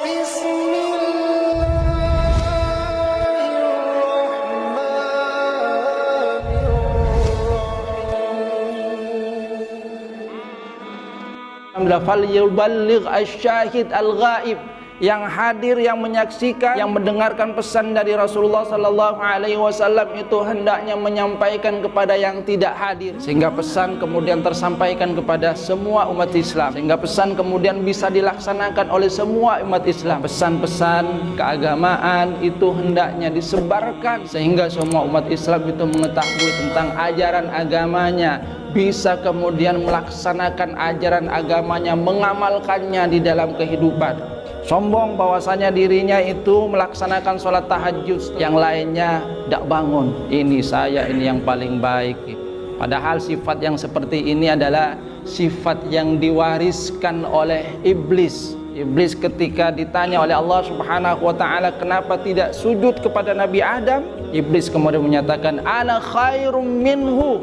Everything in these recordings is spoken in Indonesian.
Alhamdulillah, falyuballigh asy-syahid al-ghaib, yang hadir, yang menyaksikan, yang mendengarkan pesan dari Rasulullah sallallahu alaihi wasallam itu hendaknya menyampaikan kepada yang tidak hadir, sehingga pesan kemudian tersampaikan kepada semua umat Islam, sehingga pesan kemudian bisa dilaksanakan oleh semua umat Islam. Pesan-pesan keagamaan itu hendaknya disebarkan sehingga semua umat Islam itu mengetahui tentang ajaran agamanya, bisa kemudian melaksanakan ajaran agamanya, mengamalkannya di dalam kehidupan. Sombong bahwasanya dirinya itu melaksanakan sholat tahajud, yang lainnya tidak bangun. Ini saya, ini yang paling baik. Padahal sifat yang seperti ini adalah sifat yang diwariskan oleh iblis. Iblis ketika ditanya oleh Allah Subhanahu wa ta'ala kenapa tidak sujud kepada Nabi Adam, iblis kemudian menyatakan, ana khairum minhu,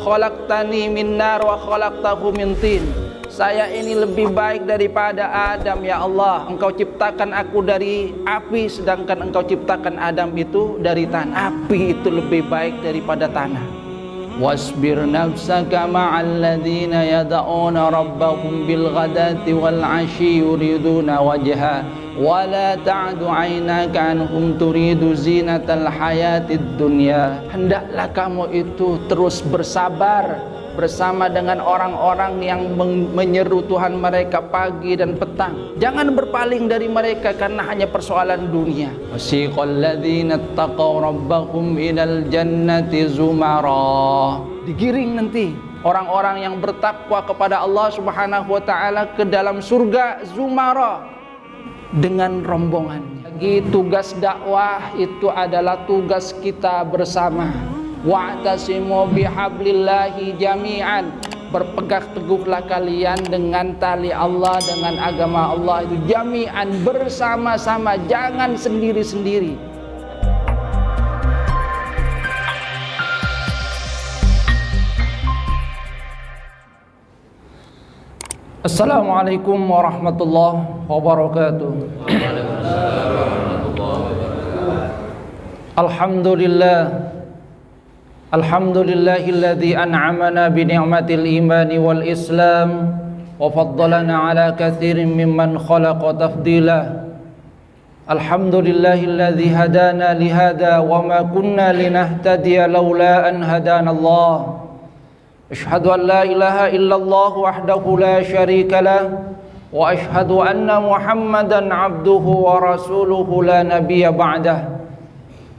khalaqtani min nar wa khalaqtahu min tin. Saya ini lebih baik daripada Adam, ya Allah. Engkau ciptakan aku dari api, sedangkan engkau ciptakan Adam itu dari tanah. Api itu lebih baik daripada tanah. Wasbir nafsaka ma'al ladzina yad'una rabbahum bil ghadati wal 'ashyi yuriduna wajha wa la ta'du 'ainaka anhum turidu zinatal hayatid dunya. Hendaklah kamu itu terus bersabar bersama dengan orang-orang yang menyeru Tuhan mereka pagi dan petang. Jangan berpaling dari mereka karena hanya persoalan dunia. Wasiqal ladzina taqaw rabbahum ilal jannati zumara. Digiring nanti orang-orang yang bertakwa kepada Allah Subhanahu wa ta'ala ke dalam surga zumara dengan rombongannya. Lagi tugas dakwah itu adalah tugas kita bersama. Wa'tasimu bihablillahi jami'an, berpegang teguhlah kalian dengan tali Allah, dengan agama Allah itu jami'an, bersama-sama, jangan sendiri-sendiri. Assalamualaikum warahmatullahi wabarakatuh. Alhamdulillah, alhamdulillahilladzi an'amana bi ni'matil imani wal islam wa faddalana ala katsirin mimman khalaqa tafdila. Alhamdulillahilladzi hadana li hada wa ma kunna linahtadiya laula an hadana Allah. Asyhadu an la ilaha illallah wahdahu la syarika lah wa asyhadu anna Muhammadan abduhu wa rasuluhu la nabiyya ba'dah.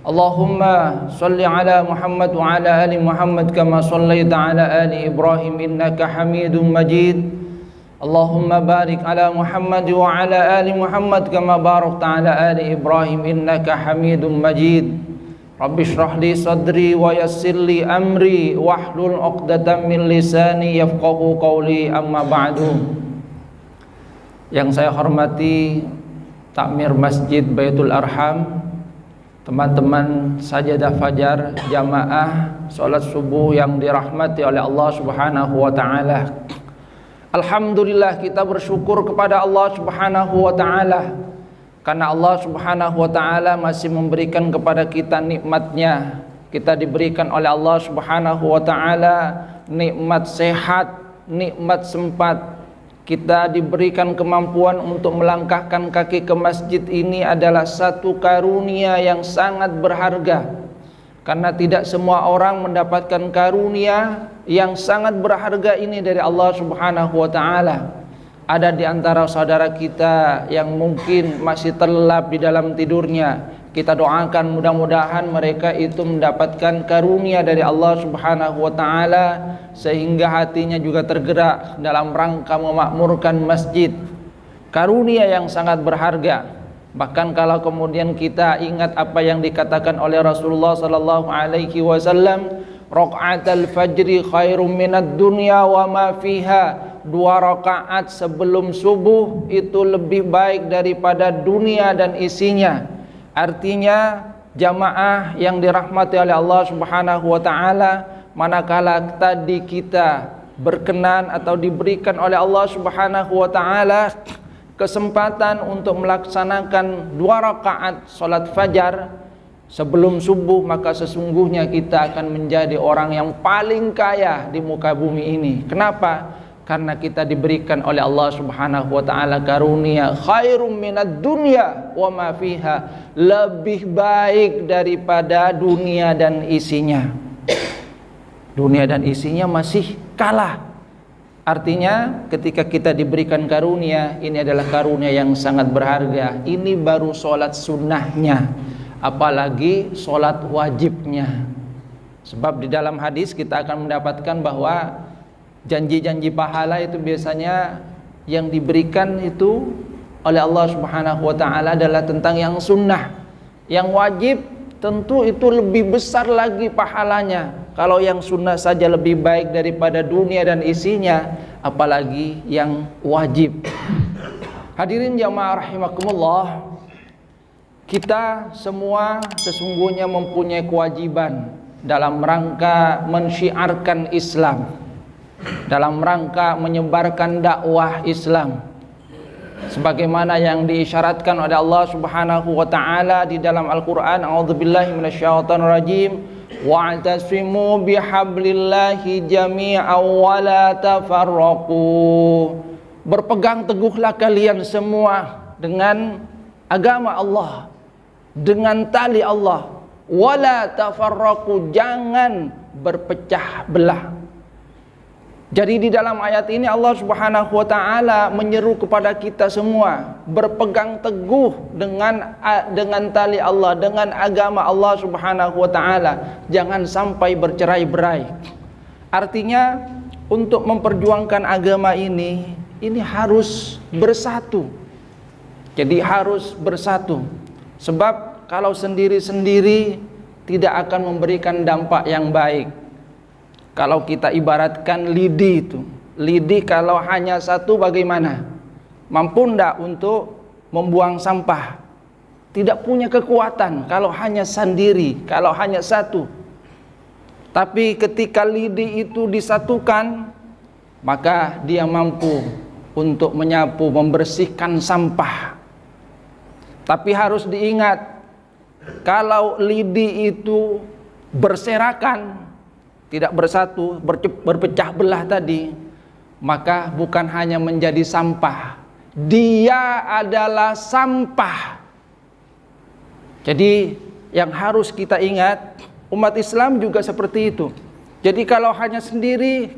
Allahumma salli ala Muhammad wa ala ali Muhammad kama sallaita ala ali Ibrahim innaka Hamidum Majid. Allahumma barik ala Muhammad wa ala ali Muhammad kama barakta ala ali Ibrahim innaka Hamidum Majid. Rabbi shrah li sadri wa yassir li amri wahlul 'uqdatam min lisani yafqahu qawli, amma ba'du. Yang saya hormati takmir Masjid Baitul Arham, teman-teman sajadah fajar, jamaah salat subuh yang dirahmati oleh Allah Subhanahu wa ta'ala. Alhamdulillah, kita bersyukur kepada Allah Subhanahu wa ta'ala karena Allah Subhanahu wa ta'ala masih memberikan kepada kita nikmatnya. Kita diberikan oleh Allah Subhanahu wa ta'ala nikmat sehat, nikmat sempat. Kita diberikan kemampuan untuk melangkahkan kaki ke masjid ini adalah satu karunia yang sangat berharga. Karena tidak semua orang mendapatkan karunia yang sangat berharga ini dari Allah Subhanahu wa ta'ala. Ada di antara saudara kita yang mungkin masih terlelap di dalam tidurnya. Kita doakan mudah-mudahan mereka itu mendapatkan karunia dari Allah Subhanahu wa ta'ala sehingga hatinya juga tergerak dalam rangka memakmurkan masjid. Karunia yang sangat berharga. Bahkan kalau kemudian kita ingat apa yang dikatakan oleh Rasulullah sallallahu alaihi wasallam, raq'atul fajri khairum minad dunya wa ma fiha. 2 rakaat sebelum subuh itu lebih baik daripada dunia dan isinya. Artinya jamaah yang dirahmati oleh Allah Subhanahu wa ta'ala, manakala tadi kita berkenan atau diberikan oleh Allah Subhanahu wa ta'ala kesempatan untuk melaksanakan 2 rakaat salat fajar sebelum subuh, maka sesungguhnya kita akan menjadi orang yang paling kaya di muka bumi ini. Kenapa? Karena kita diberikan oleh Allah Subhanahu wa taala karunia khairum minad dunya wa ma fiha, lebih baik daripada dunia dan isinya. Dunia dan isinya masih kalah. Artinya ketika kita diberikan karunia, ini adalah karunia yang sangat berharga. Ini baru sholat sunnahnya, apalagi sholat wajibnya. Sebab di dalam hadis kita akan mendapatkan bahwa janji-janji pahala itu biasanya yang diberikan itu oleh Allah Subhanahu wa taala adalah tentang yang sunnah. Yang wajib tentu itu lebih besar lagi pahalanya. Kalau yang sunnah saja lebih baik daripada dunia dan isinya, apalagi yang wajib. Hadirin jamaah rahimakumullah, kita semua sesungguhnya mempunyai kewajiban dalam rangka mensyiarkan Islam, dalam rangka menyebarkan dakwah Islam, sebagaimana yang diisyaratkan oleh Allah Subhanahu wa taala di dalam Al-Qur'an. A'udzubillahi minasyaitonir rajim. Wa'tasimu bihablillahi jami'an wa la tafarraqu. Berpegang teguhlah kalian semua dengan agama Allah, dengan tali Allah. Wa la tafarraqu, jangan berpecah belah. Jadi di dalam ayat ini Allah Subhanahu wa taala menyeru kepada kita semua berpegang teguh dengan tali Allah, dengan agama Allah Subhanahu wa taala. Jangan sampai bercerai-berai. Artinya untuk memperjuangkan agama ini harus bersatu. Jadi harus bersatu. Sebab kalau sendiri-sendiri tidak akan memberikan dampak yang baik. Kalau kita ibaratkan lidi itu, lidi kalau hanya satu bagaimana? Mampu enggak untuk membuang sampah? Tidak punya kekuatan kalau hanya sendiri, kalau hanya satu. Tapi ketika lidi itu disatukan, maka dia mampu untuk menyapu, membersihkan sampah. Tapi harus diingat, kalau lidi itu berserakan, tidak bersatu, berpecah belah tadi, maka bukan hanya menjadi sampah, dia adalah sampah. Jadi yang harus kita ingat, umat Islam juga seperti itu. Jadi kalau hanya sendiri,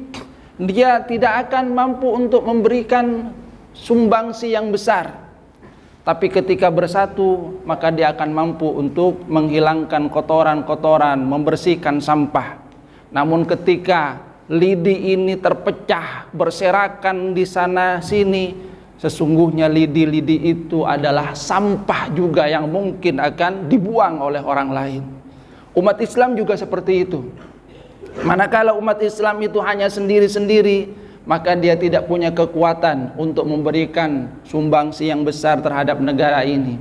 dia tidak akan mampu untuk memberikan sumbangsi yang besar. Tapi ketika bersatu, maka dia akan mampu untuk menghilangkan kotoran-kotoran, membersihkan sampah. Namun ketika lidi ini terpecah, berserakan di sana sini, sesungguhnya lidi-lidi itu adalah sampah juga yang mungkin akan dibuang oleh orang lain. Umat Islam juga seperti itu. Manakala umat Islam itu hanya sendiri-sendiri, maka dia tidak punya kekuatan untuk memberikan sumbangsi yang besar terhadap negara ini,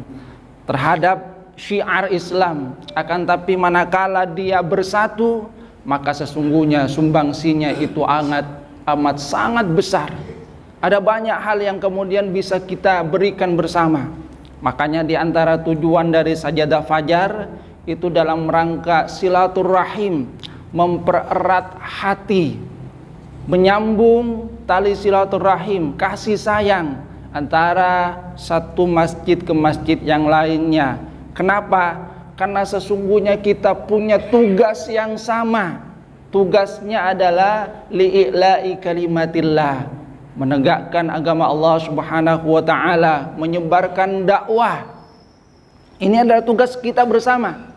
terhadap syiar Islam. Akan tapi manakala dia bersatu, maka sesungguhnya sumbangsinya itu amat sangat besar. Ada banyak hal yang kemudian bisa kita berikan bersama. Makanya di antara tujuan dari sajadah fajar itu dalam rangka silaturahim, mempererat hati, menyambung tali silaturahim, kasih sayang antara satu masjid ke masjid yang lainnya. Kenapa? Karena sesungguhnya kita punya tugas yang sama. Tugasnya adalah li'ila'i kalimatillah, menegakkan agama Allah Subhanahu wa taala, menyebarkan dakwah. Ini adalah tugas kita bersama.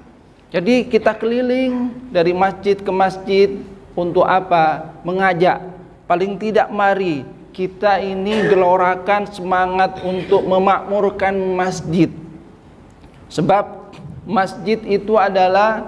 Jadi kita keliling dari masjid ke masjid untuk apa? Mengajak. Paling tidak mari kita ini gelorakan semangat untuk memakmurkan masjid. Sebab masjid itu adalah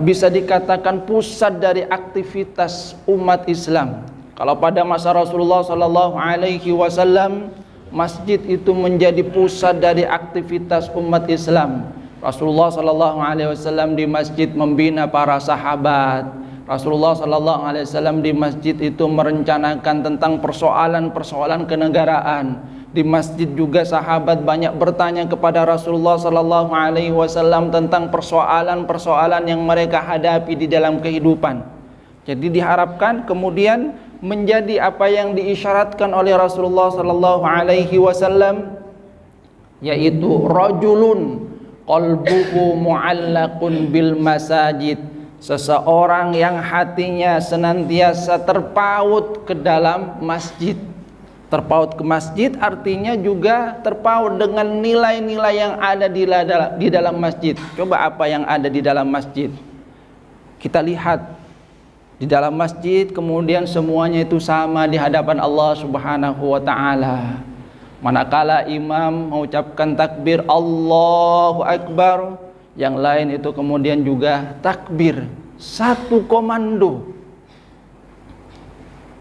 bisa dikatakan pusat dari aktivitas umat Islam. Kalau pada masa Rasulullah SAW, masjid itu menjadi pusat dari aktivitas umat Islam. Rasulullah SAW di masjid membina para sahabat. Rasulullah SAW di masjid itu merencanakan tentang persoalan-persoalan kenegaraan. Di masjid juga sahabat banyak bertanya kepada Rasulullah sallallahu alaihi wasallam tentang persoalan-persoalan yang mereka hadapi di dalam kehidupan. Jadi diharapkan kemudian menjadi apa yang diisyaratkan oleh Rasulullah sallallahu alaihi wasallam, yaitu rajulun qalbuhu mu'allaqun bil masajid, seseorang yang hatinya senantiasa terpaut ke dalam masjid. Terpaut ke masjid artinya juga terpaut dengan nilai-nilai yang ada di dalam masjid. Coba apa yang ada di dalam masjid? Kita lihat di dalam masjid, kemudian semuanya itu sama di hadapan Allah Subhanahu wa taala. Manakala imam mengucapkan takbir Allahu Akbar, yang lain itu kemudian juga takbir, satu komando.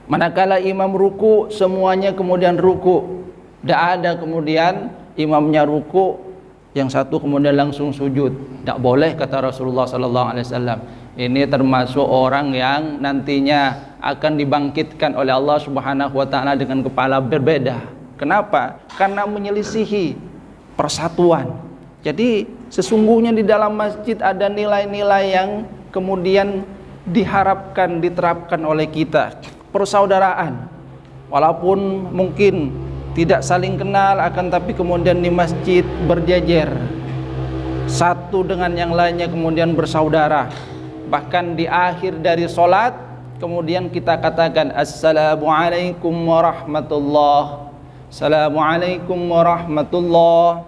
Manakala imam ruku, semuanya kemudian ruku. Tidak ada kemudian imamnya ruku, yang satu kemudian langsung sujud. Tidak boleh, kata Rasulullah SAW. Ini termasuk orang yang nantinya akan dibangkitkan oleh Allah Subhanahu wa taala dengan kepala berbeda. Kenapa? Karena menyelisihi persatuan. Jadi sesungguhnya di dalam masjid ada nilai-nilai yang kemudian diharapkan diterapkan oleh kita. Persaudaraan, walaupun mungkin tidak saling kenal, akan tapi kemudian di masjid berjejer, satu dengan yang lainnya kemudian bersaudara. Bahkan di akhir dari sholat kemudian kita katakan Assalamualaikum warahmatullah, Assalamualaikum warahmatullah,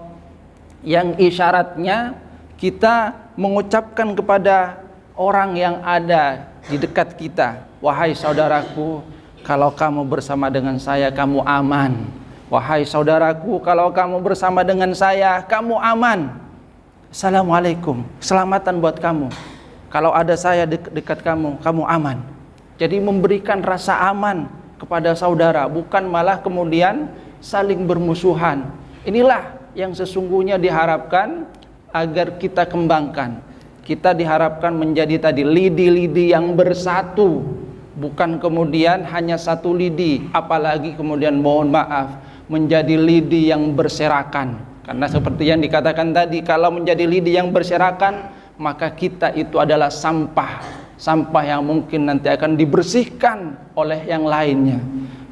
yang isyaratnya kita mengucapkan kepada orang yang ada di dekat kita, wahai saudaraku, kalau kamu bersama dengan saya kamu aman. Wahai saudaraku, kalau kamu bersama dengan saya kamu aman. Assalamualaikum, keselamatan buat kamu. Kalau ada saya dekat kamu, kamu aman. Jadi memberikan rasa aman kepada saudara, bukan malah kemudian saling bermusuhan. Inilah yang sesungguhnya diharapkan agar kita kembangkan. Kita diharapkan menjadi tadi lidi-lidi yang bersatu, bukan kemudian hanya satu lidi, apalagi kemudian mohon maaf menjadi lidi yang berserakan. Karena seperti yang dikatakan tadi, kalau menjadi lidi yang berserakan, maka kita itu adalah sampah yang mungkin nanti akan dibersihkan oleh yang lainnya.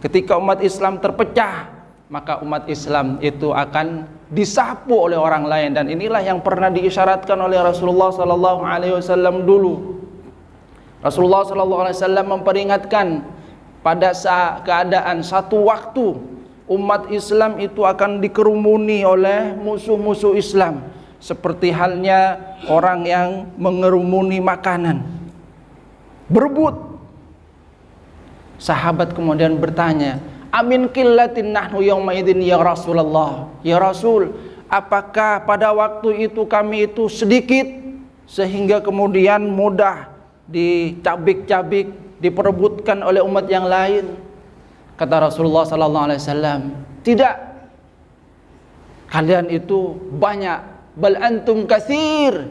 Ketika umat Islam terpecah, maka umat Islam itu akan disapu oleh orang lain. Dan inilah yang pernah diisyaratkan oleh Rasulullah SAW dulu. Rasulullah SAW memperingatkan pada saat keadaan satu waktu umat Islam itu akan dikerumuni oleh musuh-musuh Islam, seperti halnya orang yang mengerumuni makanan, berebut. Sahabat kemudian bertanya, amin qillatin nahnu yawma idzin ya Rasulullah. Ya Rasul, apakah pada waktu itu kami itu sedikit sehingga kemudian mudah dicabik-cabik, diperebutkan oleh umat yang lain? Kata Rasulullah sallallahu alaihi wasallam, tidak. Kalian itu banyak, bal antum katsir.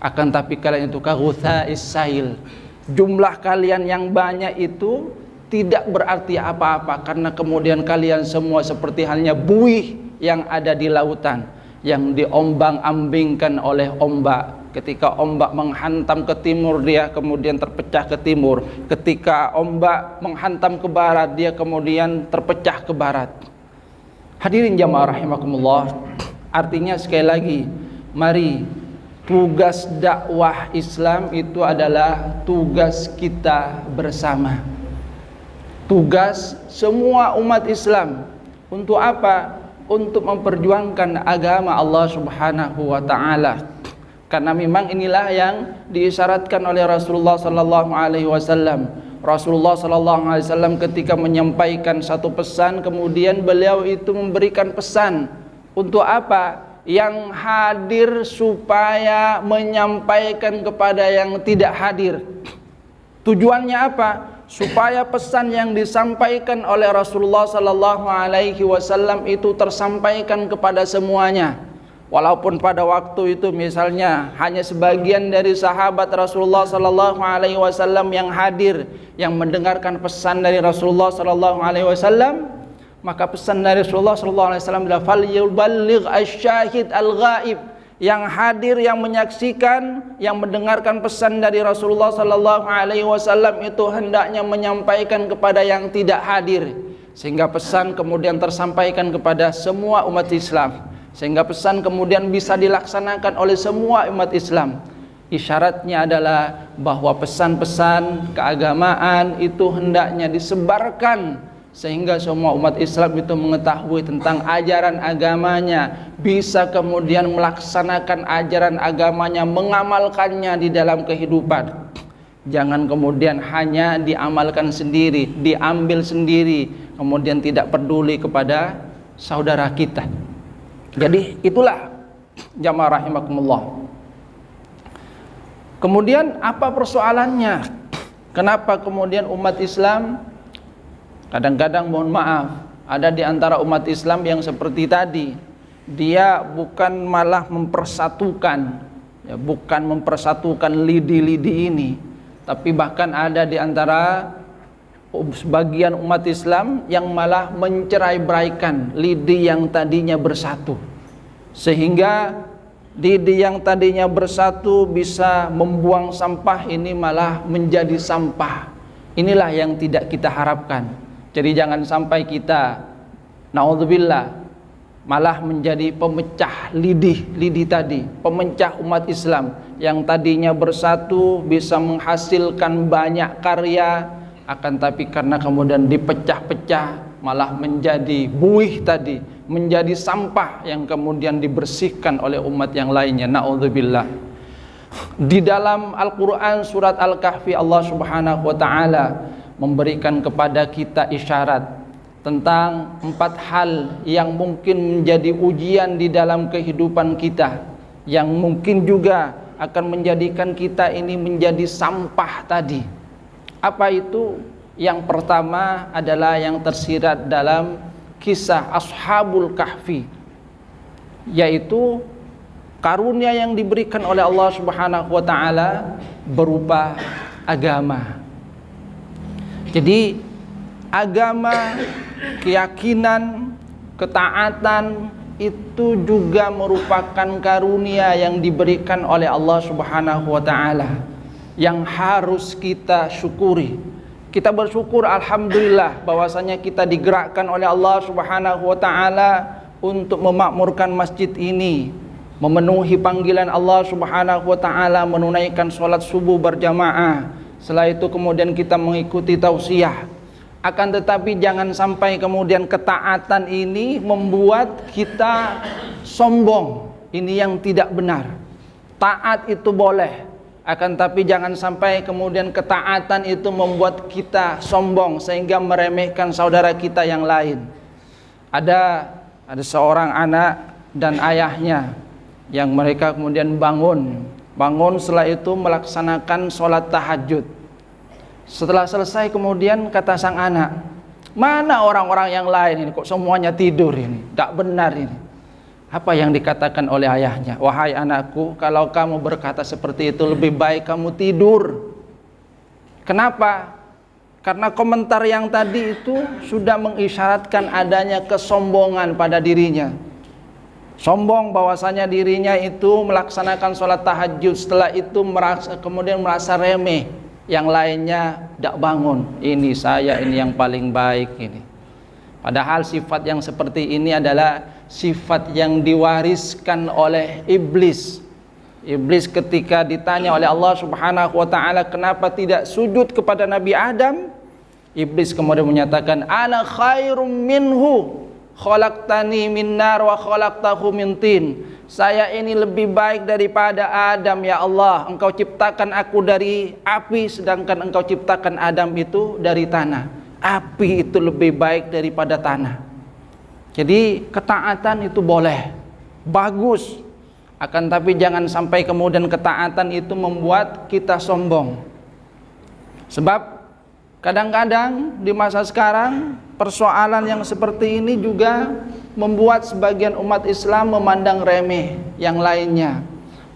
Akan tapi kalian itu kaghusa'is sail. Jumlah kalian yang banyak itu tidak berarti apa-apa, karena kemudian kalian semua seperti halnya buih yang ada di lautan, yang diombang-ambingkan oleh ombak. Ketika ombak menghantam ke timur, dia kemudian terpecah ke timur. Ketika ombak menghantam ke barat, dia kemudian terpecah ke barat. Hadirin jamaah rahimakumullah, artinya sekali lagi, mari tugas dakwah Islam itu adalah tugas kita bersama. Tugas semua umat Islam. Untuk apa? Untuk memperjuangkan agama Allah Subhanahu wa taala. Karena memang inilah yang diisyaratkan oleh Rasulullah sallallahu alaihi wasallam. Rasulullah sallallahu alaihi wasallam ketika menyampaikan satu pesan, kemudian beliau itu memberikan pesan untuk apa? Yang hadir supaya menyampaikan kepada yang tidak hadir. Tujuannya apa? Supaya pesan yang disampaikan oleh Rasulullah sallallahu alaihi wasallam itu tersampaikan kepada semuanya. Walaupun pada waktu itu misalnya hanya sebagian dari sahabat Rasulullah sallallahu alaihi wasallam yang hadir, yang mendengarkan pesan dari Rasulullah sallallahu alaihi wasallam, Maka pesan dari Rasulullah SAW adalah falyuballigh asyahid al-ghaib, yang hadir, yang menyaksikan, yang mendengarkan pesan dari Rasulullah SAW itu hendaknya menyampaikan kepada yang tidak hadir, sehingga pesan kemudian tersampaikan kepada semua umat Islam, sehingga pesan kemudian bisa dilaksanakan oleh semua umat Islam. Isyaratnya adalah bahwa pesan-pesan keagamaan itu hendaknya disebarkan sehingga semua umat Islam itu mengetahui tentang ajaran agamanya, bisa kemudian melaksanakan ajaran agamanya, mengamalkannya di dalam kehidupan. Jangan kemudian hanya diamalkan sendiri, diambil sendiri, kemudian tidak peduli kepada saudara kita. Jadi itulah jamaah rahimakumullah. Kemudian apa persoalannya? Kenapa kemudian umat Islam kadang-kadang, mohon maaf, ada di antara umat Islam yang seperti tadi, dia bukan malah mempersatukan, ya, bukan mempersatukan lidi-lidi ini, tapi bahkan ada di antara sebagian umat Islam yang malah mencerai-beraikan lidi yang tadinya bersatu, sehingga lidi yang tadinya bersatu bisa membuang sampah ini malah menjadi sampah. Inilah yang tidak kita harapkan. Jadi jangan sampai kita, naudzubillah, malah menjadi pemecah lidi tadi, pemecah umat Islam yang tadinya bersatu bisa menghasilkan banyak karya, akan tapi karena kemudian dipecah-pecah malah menjadi buih tadi, menjadi sampah yang kemudian dibersihkan oleh umat yang lainnya. Naudzubillah. Di dalam Al-Quran surat Al-Kahfi, Allah Subhanahu wa ta'ala memberikan kepada kita isyarat tentang 4 hal yang mungkin menjadi ujian di dalam kehidupan kita, yang mungkin juga akan menjadikan kita ini menjadi sampah tadi. Apa itu? Yang pertama adalah yang tersirat dalam kisah Ashabul Kahfi, yaitu karunia yang diberikan oleh Allah Subhanahu wa ta'ala berupa agama. Jadi agama, keyakinan, ketaatan itu juga merupakan karunia yang diberikan oleh Allah Subhanahu wa ta'ala, yang harus kita syukuri. Kita bersyukur alhamdulillah bahwasanya kita digerakkan oleh Allah Subhanahu wa ta'ala untuk memakmurkan masjid ini, memenuhi panggilan Allah Subhanahu wa ta'ala, menunaikan sholat subuh berjamaah. Setelah itu kemudian kita mengikuti tausiah. Akan tetapi jangan sampai kemudian ketaatan ini membuat kita sombong. Ini yang tidak benar. Taat itu boleh, akan tapi jangan sampai kemudian ketaatan itu membuat kita sombong sehingga meremehkan saudara kita yang lain. Ada seorang anak dan ayahnya yang mereka kemudian bangun setelah itu melaksanakan sholat tahajud. Setelah selesai kemudian kata sang anak, mana orang-orang yang lain ini, kok semuanya tidur ini, tidak benar ini. Apa yang dikatakan oleh ayahnya? Wahai anakku, kalau kamu berkata seperti itu lebih baik kamu tidur. Kenapa? Karena komentar yang tadi itu sudah mengisyaratkan adanya kesombongan pada dirinya. Sombong bahwasanya dirinya itu melaksanakan sholat tahajud, setelah itu kemudian merasa remeh, yang lainnya tidak bangun. Ini saya, ini yang paling baik ini. Padahal sifat yang seperti ini adalah sifat yang diwariskan oleh iblis. Iblis ketika ditanya oleh Allah Subhanahu wa ta'ala kenapa tidak sujud kepada Nabi Adam, iblis kemudian menyatakan, ana khairum minhu, khalaqtani min nar wa khalaqtahu min tin. Saya ini lebih baik daripada Adam ya Allah. Engkau ciptakan aku dari api, sedangkan engkau ciptakan Adam itu dari tanah. Api itu lebih baik daripada tanah. Jadi ketaatan itu boleh, bagus. Akan tapi jangan sampai kemudian ketaatan itu membuat kita sombong. Sebab kadang-kadang di masa sekarang persoalan yang seperti ini juga membuat sebagian umat Islam memandang remeh yang lainnya,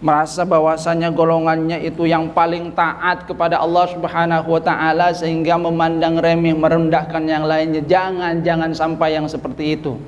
merasa bahwasanya golongannya itu yang paling taat kepada Allah Subhanahu wa taala sehingga memandang remeh, merendahkan yang lainnya. Jangan sampai yang seperti itu.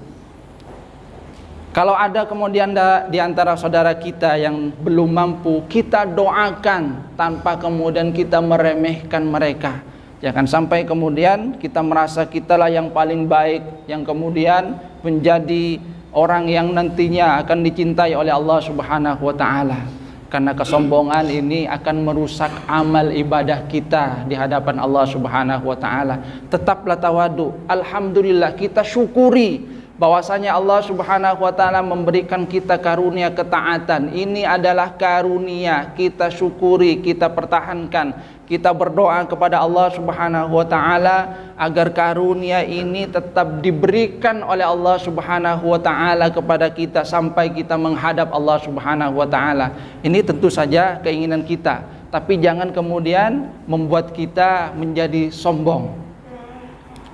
Kalau ada kemudian di antara saudara kita yang belum mampu, kita doakan tanpa kemudian kita meremehkan mereka. Jangan sampai kemudian kita merasa kitalah yang paling baik, yang kemudian menjadi orang yang nantinya akan dicintai oleh Allah Subhanahu wa taala. Karena kesombongan ini akan merusak amal ibadah kita di hadapan Allah Subhanahu wa taala. Tetaplah tawadu. Alhamdulillah, kita syukuri bahwasanya Allah Subhanahu wa taala memberikan kita karunia ketaatan. Ini adalah karunia, kita syukuri, kita pertahankan. Kita berdoa kepada Allah Subhanahu wa taala agar karunia ini tetap diberikan oleh Allah Subhanahu wa taala kepada kita sampai kita menghadap Allah Subhanahu wa taala. Ini tentu saja keinginan kita, tapi jangan kemudian membuat kita menjadi sombong.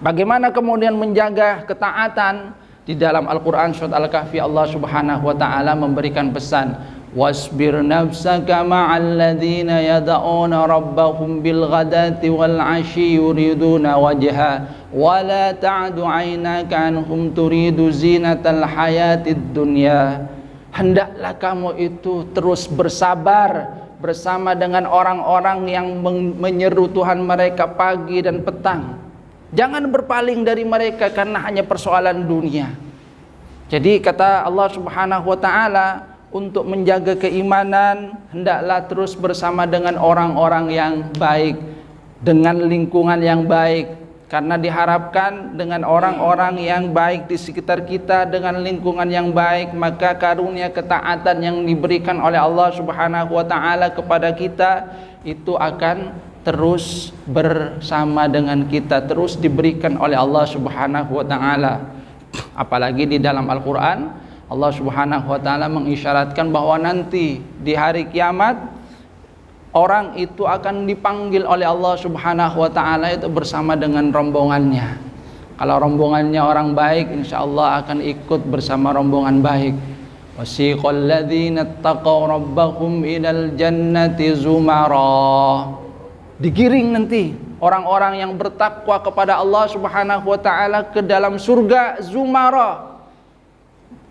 Bagaimana kemudian menjaga ketaatan? Di dalam Al-Qur'an surat Al-Kahfi Allah Subhanahu wa taala memberikan pesan, wasbir nafsaka ma'al ladzina yad'una rabbahum bil ghadati wal 'ashyi yuriduna wajha wa la ta'du 'ainaka anhum turidu zinatal hayatid dunya. Hendaklah kamu itu terus bersabar bersama dengan orang-orang yang menyeru Tuhan mereka pagi dan petang. Jangan berpaling dari mereka karena hanya persoalan dunia. Jadi kata Allah Subhanahu wa taala, untuk menjaga keimanan hendaklah terus bersama dengan orang-orang yang baik, dengan lingkungan yang baik. Karena diharapkan dengan orang-orang yang baik di sekitar kita, dengan lingkungan yang baik, maka karunia ketaatan yang diberikan oleh Allah Subhanahu wa taala kepada kita itu akan terus bersama dengan kita, terus diberikan oleh Allah Subhanahu wa taala. Apalagi di dalam Al-Qur'an Allah Subhanahu wa taala mengisyaratkan bahwa nanti di hari kiamat orang itu akan dipanggil oleh Allah Subhanahu wa taala itu bersama dengan rombongannya. Kalau rombongannya orang baik, insyaallah akan ikut bersama rombongan baik. Wasiqal ladzina taqaw rabbahum ilal jannati zumara. Digiring nanti orang-orang yang bertakwa kepada Allah Subhanahu wa taala ke dalam surga zumara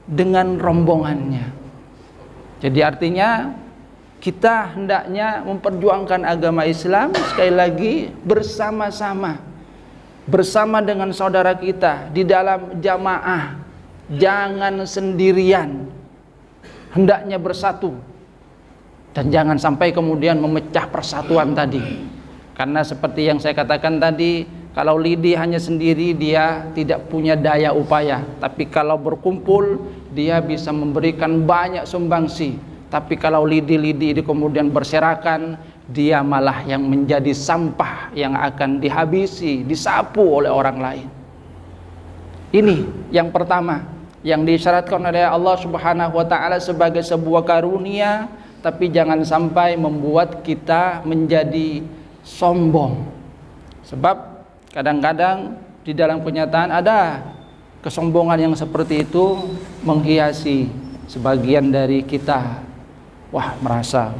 dengan rombongannya. Jadi artinya kita hendaknya memperjuangkan agama Islam sekali lagi bersama-sama, bersama dengan saudara kita di dalam jamaah. Jangan sendirian, hendaknya bersatu. Dan jangan sampai kemudian memecah persatuan tadi. Karena seperti yang saya katakan tadi, kalau lidi hanya sendiri dia tidak punya daya upaya. Tapi kalau berkumpul dia bisa memberikan banyak sumbangsi. Tapi kalau lidi-lidi ini kemudian berserakan, dia malah yang menjadi sampah yang akan dihabisi, disapu oleh orang lain. Ini yang pertama yang disyaratkan oleh Allah Subhanahu wa taala sebagai sebuah karunia, tapi jangan sampai membuat kita menjadi sombong. Sebab kadang-kadang di dalam kenyataan ada kesombongan yang seperti itu menghiasi sebagian dari kita. Wah, merasa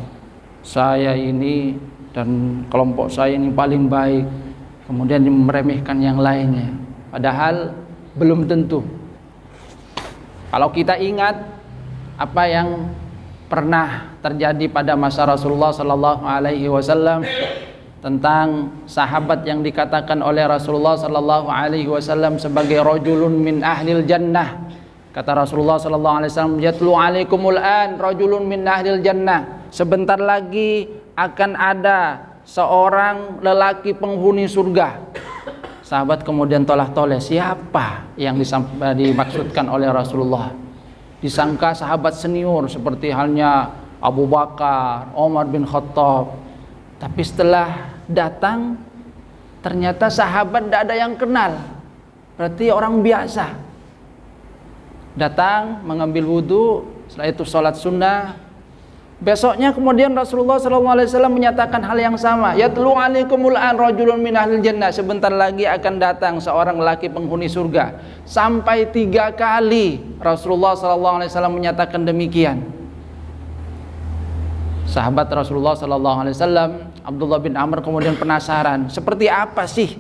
saya ini dan kelompok saya ini paling baik, kemudian meremehkan yang lainnya. Padahal belum tentu. Kalau kita ingat apa yang pernah terjadi pada masa Rasulullah sallallahu alaihi wasallam tentang sahabat yang dikatakan oleh Rasulullah sallallahu alaihi wasallam sebagai rajulun min ahlil jannah. Kata Rasulullah sallallahu alaihi wasallam, "Yatlu alaikumul an rajulun min ahlil jannah." Sebentar lagi akan ada seorang lelaki penghuni surga. Sahabat kemudian tolah-toleh, siapa yang dimaksudkan oleh Rasulullah? Disangka sahabat senior seperti halnya Abu Bakar, Umar bin Khattab. Tapi setelah datang ternyata sahabat tidak ada yang kenal. Berarti orang biasa. Datang mengambil wudhu, setelah itu sholat sunnah. Besoknya kemudian Rasulullah SAW menyatakan hal yang sama. Yatlu alaikumul an rajulun min ahlil jannah. Sebentar lagi akan datang seorang lelaki penghuni surga. Sampai 3 kali Rasulullah SAW menyatakan demikian. sahabat Rasulullah sallallahu alaihi wasallam, Abdullah bin Amr kemudian penasaran, seperti apa sih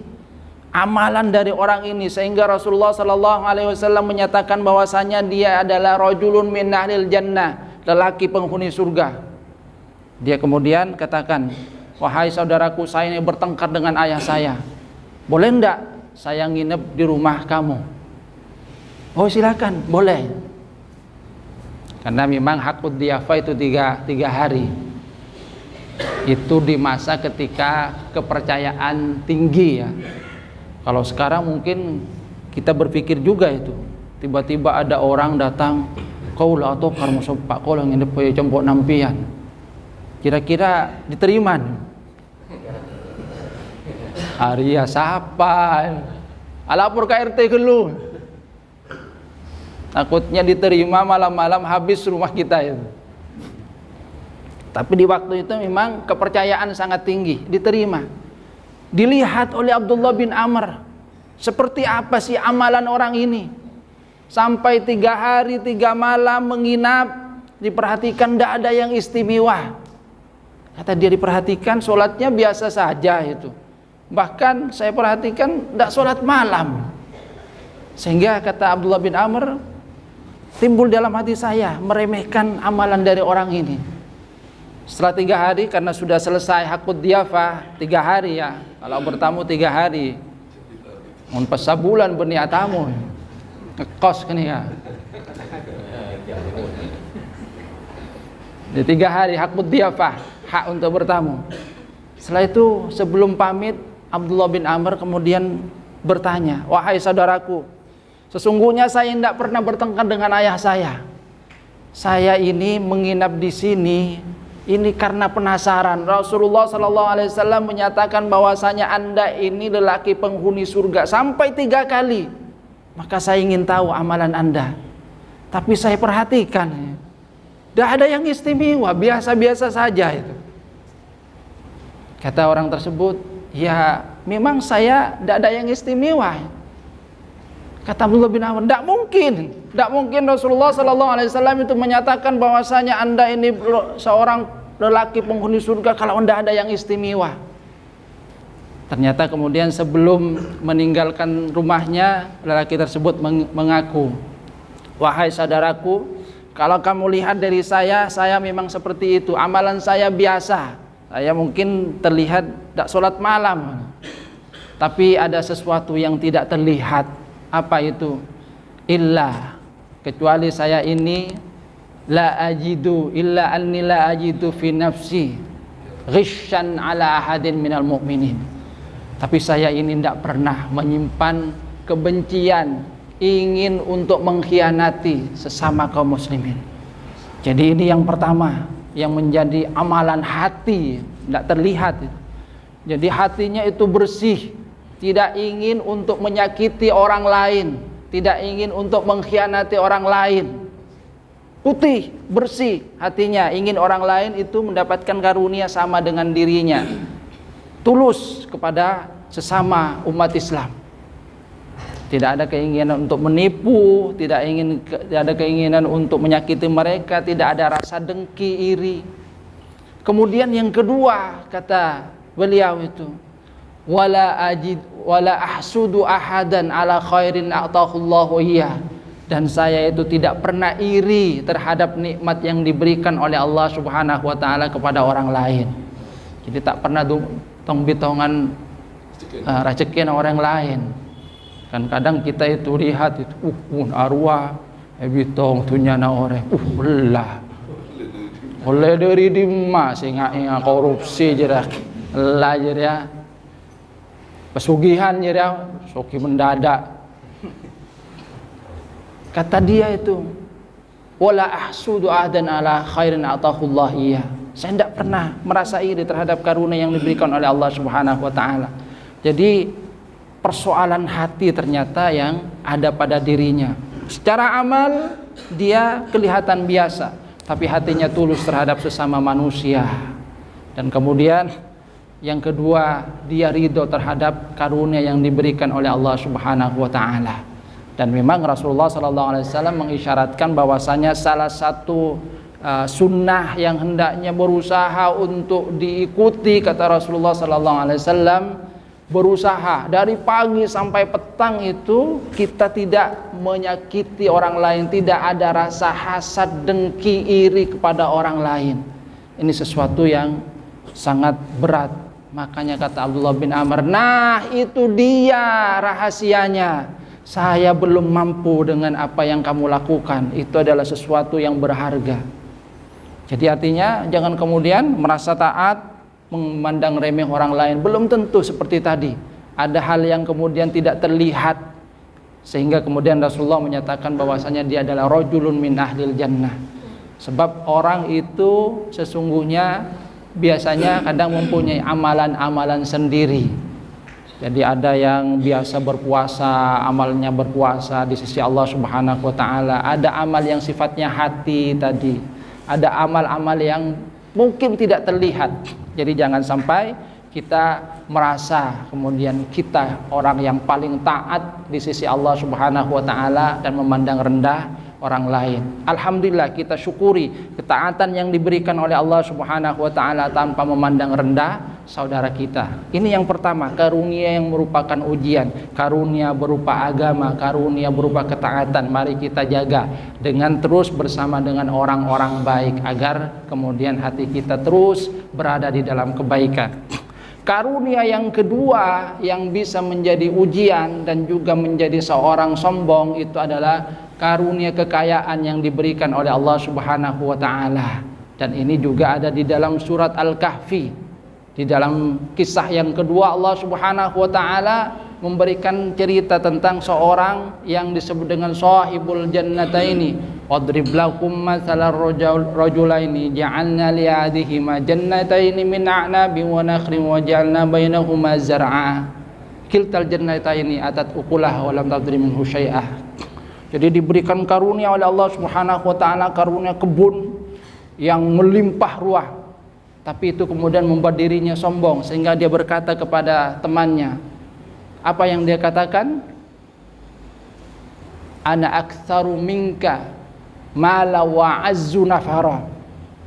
amalan dari orang ini sehingga Rasulullah sallallahu alaihi wasallam menyatakan bahwasanya dia adalah rajulun min ahlil jannah, lelaki penghuni surga. Dia kemudian katakan, wahai saudaraku, saya ini bertengkar dengan ayah saya, boleh enggak saya nginep di rumah kamu? Oh silakan, boleh. Karena memang hakud diafa itu tiga hari. Itu di masa ketika kepercayaan tinggi ya. Kalau sekarang mungkin kita berpikir juga itu. Tiba-tiba ada orang datang, kau lah atau karmu sopak, kau lah nginep ya jempok nampian. Kira-kira diterima? Arya siapa? Alapor ke RT gelu. Takutnya diterima, malam-malam habis rumah kita itu. Tapi di waktu itu memang kepercayaan sangat tinggi, diterima. Dilihat oleh Abdullah bin Amr, seperti apa sih amalan orang ini? Sampai 3 hari 3 malam menginap, diperhatikan tidak ada yang istimewa. Kata dia diperhatikan, sholatnya biasa saja itu. Bahkan saya perhatikan tidak sholat malam. Sehingga kata Abdullah bin Amr, timbul dalam hati saya meremehkan amalan dari orang ini. Setelah 3 hari, karena sudah selesai hakud diafah 3 hari ya, kalau bertamu 3 hari mun pas sabulan berniat tamu ngekos kan ya. Di 3 hari hakud diafah, hak untuk bertamu. Setelah itu sebelum pamit, Abdullah bin Amr kemudian bertanya, wahai saudaraku, sesungguhnya saya tidak pernah bertengkar dengan ayah saya. Saya ini menginap di sini ini karena penasaran. Rasulullah sallallahu alaihi wasallam menyatakan bahwasanya Anda ini lelaki penghuni surga sampai 3 kali. Maka saya ingin tahu amalan Anda. Tapi saya perhatikan, tidak ada yang istimewa, biasa-biasa saja itu. Kata orang tersebut, ya memang saya tidak ada yang istimewa. Kata Abdullah bin Amr, tidak mungkin Rasulullah sallallahu alaihi wasallam itu menyatakan bahwasanya Anda ini seorang lelaki penghuni surga kalau Anda ada yang istimewa. Ternyata kemudian sebelum meninggalkan rumahnya, lelaki tersebut mengaku, wahai saudaraku, kalau kamu lihat dari saya memang seperti itu. Amalan saya biasa. Saya mungkin terlihat tidak sholat malam, tapi ada sesuatu yang tidak terlihat. Apa itu? Illa, kecuali saya ini la ajidu illa anni la ajidu fi nafsi ghishan ala ahadin minal mu'minin. Tapi saya ini tidak pernah menyimpan kebencian, ingin untuk mengkhianati sesama kaum muslimin. Jadi ini yang pertama, yang menjadi amalan hati, tidak terlihat. Jadi hatinya itu bersih, tidak ingin untuk menyakiti orang lain, tidak ingin untuk mengkhianati orang lain. Putih, bersih hatinya, ingin orang lain itu mendapatkan karunia sama dengan dirinya. Tulus kepada sesama umat Islam. Tidak ada keinginan untuk menipu, tidak ada keinginan untuk menyakiti mereka, tidak ada rasa dengki, iri. Kemudian yang kedua, kata beliau itu, wala ahsudu ahadan ala khairin a'tahullahu iyyah. Dan saya itu tidak pernah iri terhadap nikmat yang diberikan oleh Allah Subhanahu wa taala kepada orang lain. Jadi tak pernah tong-bitongan racekin orang lain. Kan kadang kita itu lihat itu arwah bitong tunyana orang belah oleh dari dimma singa korupsi jerak lah jerak pesugihan jerak soki mendadak. Kata dia itu, wala ahsudu ahdan ala khairin atahullah iya. Saya tidak pernah merasa iri terhadap karunia yang diberikan oleh Allah Subhanahu wa taala. Jadi persoalan hati ternyata yang ada pada dirinya. Secara amal dia kelihatan biasa, tapi hatinya tulus terhadap sesama manusia. Dan kemudian yang kedua, dia ridho terhadap karunia yang diberikan oleh Allah Subhanahu wa taala. Dan memang Rasulullah sallallahu alaihi wasallam mengisyaratkan bahwasanya salah satu sunnah yang hendaknya berusaha untuk diikuti, kata Rasulullah sallallahu alaihi wasallam, berusaha dari pagi sampai petang itu kita tidak menyakiti orang lain, tidak ada rasa hasad, dengki, iri kepada orang lain. Ini sesuatu yang sangat berat. Makanya kata Abdullah bin Amr, nah itu dia rahasianya. Saya belum mampu dengan apa yang kamu lakukan. Itu adalah sesuatu yang berharga. Jadi artinya jangan kemudian merasa taat, memandang remeh orang lain. Belum tentu seperti tadi. Ada hal yang kemudian tidak terlihat, sehingga kemudian Rasulullah menyatakan bahwasanya dia adalah rajulun min ahlil jannah. Sebab orang itu sesungguhnya biasanya kadang mempunyai amalan-amalan sendiri. Jadi ada yang biasa berpuasa, amalnya berpuasa di sisi Allah Subhanahu wa taala. Ada amal yang sifatnya hati tadi. Ada amal-amal yang mungkin tidak terlihat. Jadi jangan sampai kita merasa kemudian kita orang yang paling taat di sisi Allah Subhanahu wa taala dan memandang rendah orang lain. Alhamdulillah, kita syukuri ketaatan yang diberikan oleh Allah Subhanahu wa taala tanpa memandang rendah saudara kita. Ini yang pertama, karunia yang merupakan ujian, karunia berupa agama, karunia berupa ketaatan. Mari kita jaga dengan terus bersama dengan orang-orang baik agar kemudian hati kita terus berada di dalam kebaikan. Karunia yang kedua yang bisa menjadi ujian dan juga menjadi seorang sombong itu adalah karunia kekayaan yang diberikan oleh Allah Subhanahu wa taala. Dan ini juga ada di dalam surat Al-Kahfi. Di dalam kisah yang kedua Allah Subhanahu wa taala memberikan cerita tentang seorang yang disebut dengan sahibul jannataini. Wadrib lakum mathalar rajulaini ja'alna li'adihima jannataini min a'nabin wa nakhrin wa ja'alna bainahuma zar'a. Kiltal jannataini atat ukulaha wa lam tadrim minhu syai'ah. Jadi diberikan karunia oleh Allah Subhanahu wa taala, karunia kebun yang melimpah ruah. Tapi itu kemudian membuat dirinya sombong sehingga dia berkata kepada temannya, apa yang dia katakan? Ana aktsaru minka mala wa azzu nafara.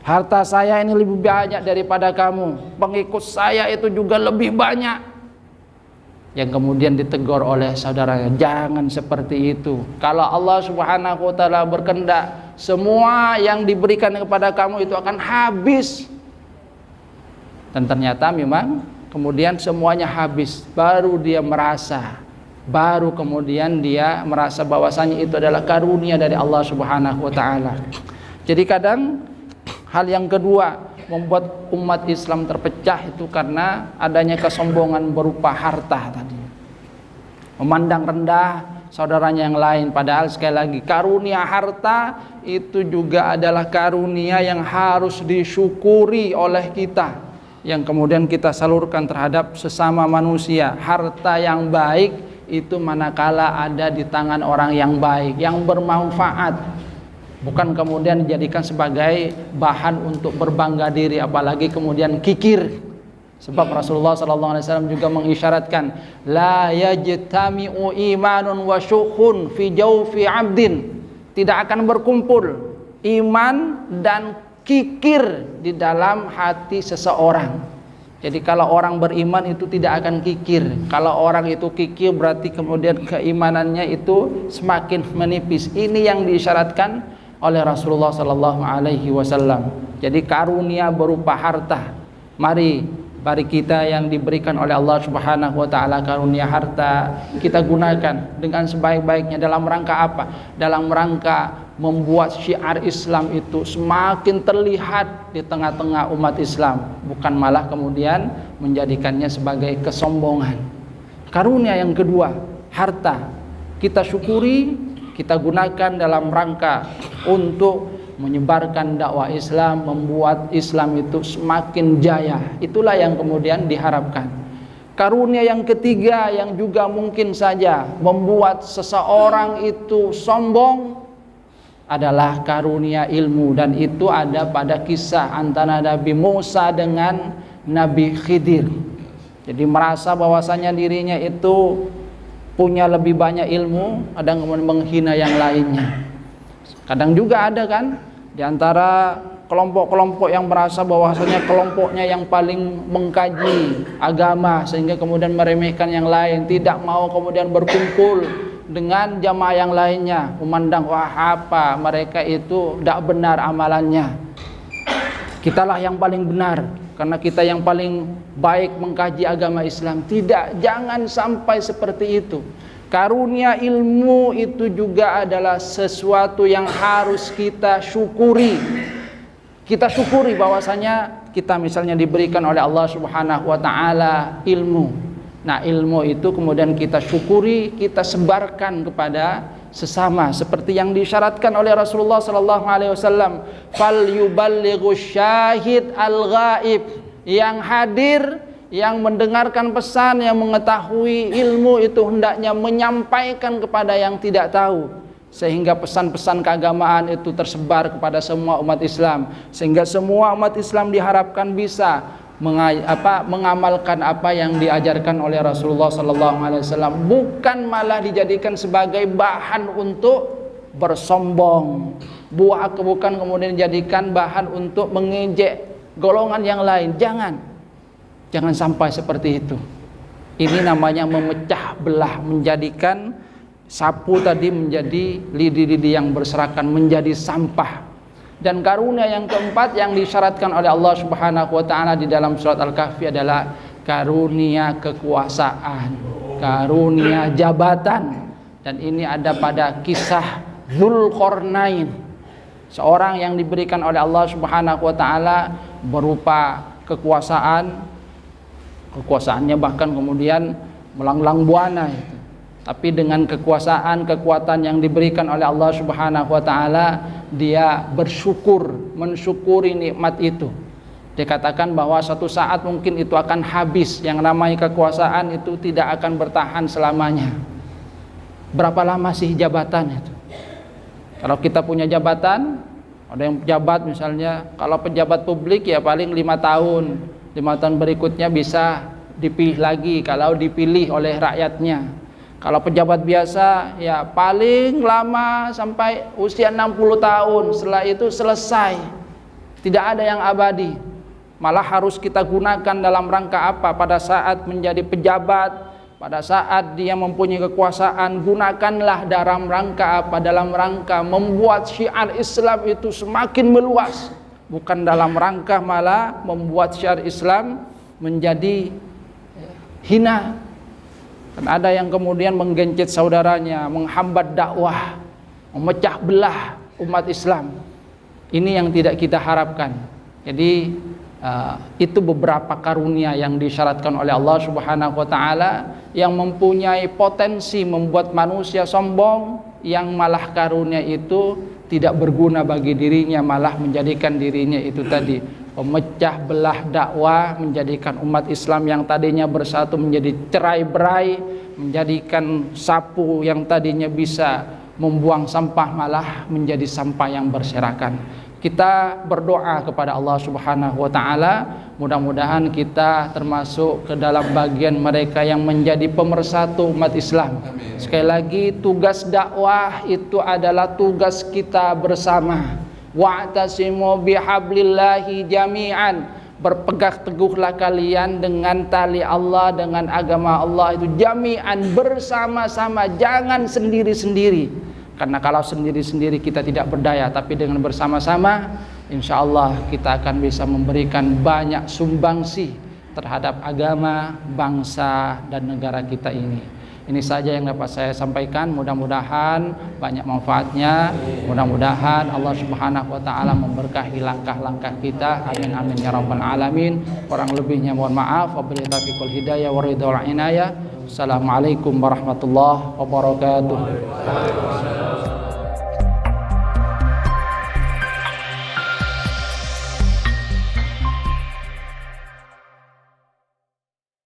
Harta saya ini lebih banyak daripada kamu, pengikut saya itu juga lebih banyak. Yang kemudian ditegur oleh saudaranya, jangan seperti itu. Kalau Allah Subhanahu wa taala berkehendak, semua yang diberikan kepada kamu itu akan habis. Dan ternyata memang kemudian semuanya habis. Baru dia merasa, baru kemudian dia merasa bahwasanya itu adalah karunia dari Allah Subhanahu wa taala. Jadi kadang hal yang kedua membuat umat Islam terpecah itu karena adanya kesombongan berupa harta tadi. Memandang rendah saudaranya yang lain, padahal sekali lagi karunia harta itu juga adalah karunia yang harus disyukuri oleh kita, yang kemudian kita salurkan terhadap sesama manusia. Harta yang baik itu manakala ada di tangan orang yang baik, yang bermanfaat, bukan kemudian dijadikan sebagai bahan untuk berbangga diri, apalagi kemudian kikir. Sebab Rasulullah SAW juga mengisyaratkan, la yajtami'u imanun wa syukhun fi jawfi 'abdin. Tidak akan berkumpul iman dan kikir di dalam hati seseorang. Jadi kalau orang beriman itu tidak akan kikir. Kalau orang itu kikir berarti kemudian keimanannya itu semakin menipis. Ini yang diisyaratkan oleh Rasulullah SAW. Jadi karunia berupa harta. Mari kita yang diberikan oleh Allah Subhanahu wa taala karunia harta, kita gunakan dengan sebaik-baiknya. Dalam rangka apa? Dalam rangka membuat syiar Islam itu semakin terlihat di tengah-tengah umat Islam, bukan malah kemudian menjadikannya sebagai kesombongan. Karunia yang kedua, harta, kita syukuri, kita gunakan dalam rangka untuk menyebarkan dakwah Islam, membuat Islam itu semakin jaya. Itulah yang kemudian diharapkan. Karunia yang ketiga yang juga mungkin saja membuat seseorang itu sombong adalah karunia ilmu, dan itu ada pada kisah antara Nabi Musa dengan Nabi Khidir. Jadi merasa bahwasanya dirinya itu punya lebih banyak ilmu, kadang kemudian menghina yang lainnya. Kadang juga ada kan Di antara kelompok-kelompok yang merasa bahwasanya kelompoknya yang paling mengkaji agama sehingga kemudian meremehkan yang lain, tidak mau kemudian berkumpul dengan jamaah yang lainnya, memandang wah apa mereka itu tidak benar amalannya, kitalah yang paling benar karena kita yang paling baik mengkaji agama Islam. Tidak, jangan sampai seperti itu. Karunia ilmu itu juga adalah sesuatu yang harus kita syukuri. Kita syukuri bahwasanya kita misalnya diberikan oleh Allah Subhanahu wa taala ilmu. Nah, ilmu itu kemudian kita syukuri, kita sebarkan kepada sesama seperti yang disyaratkan oleh Rasulullah sallallahu alaihi wasallam, fal yuballighu syahid al-ghaib, yang hadir, yang mendengarkan pesan, yang mengetahui ilmu itu hendaknya menyampaikan kepada yang tidak tahu, sehingga pesan-pesan keagamaan itu tersebar kepada semua umat Islam, sehingga semua umat Islam diharapkan bisa mengamalkan apa yang diajarkan oleh Rasulullah SAW, bukan malah dijadikan sebagai bahan untuk bersombong, bukan kemudian dijadikan bahan untuk mengejek golongan yang lain. Jangan sampai seperti itu. Ini namanya memecah belah, menjadikan sapu tadi menjadi lidi-lidi yang berserakan, menjadi sampah. Dan karunia yang keempat yang disyaratkan oleh Allah Subhanahu wa taala di dalam surat Al-Kahfi adalah karunia kekuasaan, karunia jabatan. Dan ini ada pada kisah Dzulqarnain, seorang yang diberikan oleh Allah Subhanahu wa taala berupa kekuasaannya bahkan kemudian melanglang buana itu. Tapi dengan kekuatan yang diberikan oleh Allah Subhanahu wa taala, dia mensyukuri nikmat itu. Dikatakan bahwa suatu saat mungkin itu akan habis. Yang namanya kekuasaan itu tidak akan bertahan selamanya. Berapa lama sih jabatan itu? Kalau kita punya jabatan, ada yang pejabat misalnya, kalau pejabat publik ya paling 5 tahun. 5 tahun berikutnya bisa dipilih lagi kalau dipilih oleh rakyatnya. Kalau pejabat biasa ya paling lama sampai usia 60 tahun, setelah itu selesai. Tidak ada yang abadi. Malah harus kita gunakan dalam rangka apa? Pada saat menjadi pejabat, pada saat dia mempunyai kekuasaan, gunakanlah dalam rangka apa? Dalam rangka membuat syiar Islam itu semakin meluas, bukan dalam rangka malah membuat syiar Islam menjadi hina. Dan ada yang kemudian menggencet saudaranya, menghambat dakwah, memecah belah umat Islam. Ini yang tidak kita harapkan. Jadi itu beberapa karunia yang disyaratkan oleh Allah Subhanahu wa taala yang mempunyai potensi membuat manusia sombong, yang malah karunia itu tidak berguna bagi dirinya, malah menjadikan dirinya itu tadi memecah belah dakwah, menjadikan umat Islam yang tadinya bersatu menjadi cerai-berai, menjadikan sapu yang tadinya bisa membuang sampah malah menjadi sampah yang berserakan. Kita berdoa kepada Allah Subhanahu wa taala, mudah-mudahan kita termasuk ke dalam bagian mereka yang menjadi pemersatu umat Islam. Amin. Sekali lagi, tugas dakwah itu adalah tugas kita bersama. Wa'tasimu bihablillahi jami'an, berpegang teguhlah kalian dengan tali Allah, dengan agama Allah itu jami'an, bersama-sama, jangan sendiri-sendiri. Karena kalau sendiri-sendiri kita tidak berdaya, tapi dengan bersama-sama insya Allah kita akan bisa memberikan banyak sumbangsi terhadap agama, bangsa, dan negara kita ini. Ini saja yang dapat saya sampaikan. Mudah-mudahan banyak manfaatnya. Mudah-mudahan Allah Subhanahu wa taala memberkahi langkah-langkah kita. Amin amin ya rabbal alamin. Kurang lebihnya mohon maaf. Wabillahi taufiq hidayah wa ridha wal inayah. Assalamualaikum warahmatullahi wabarakatuh.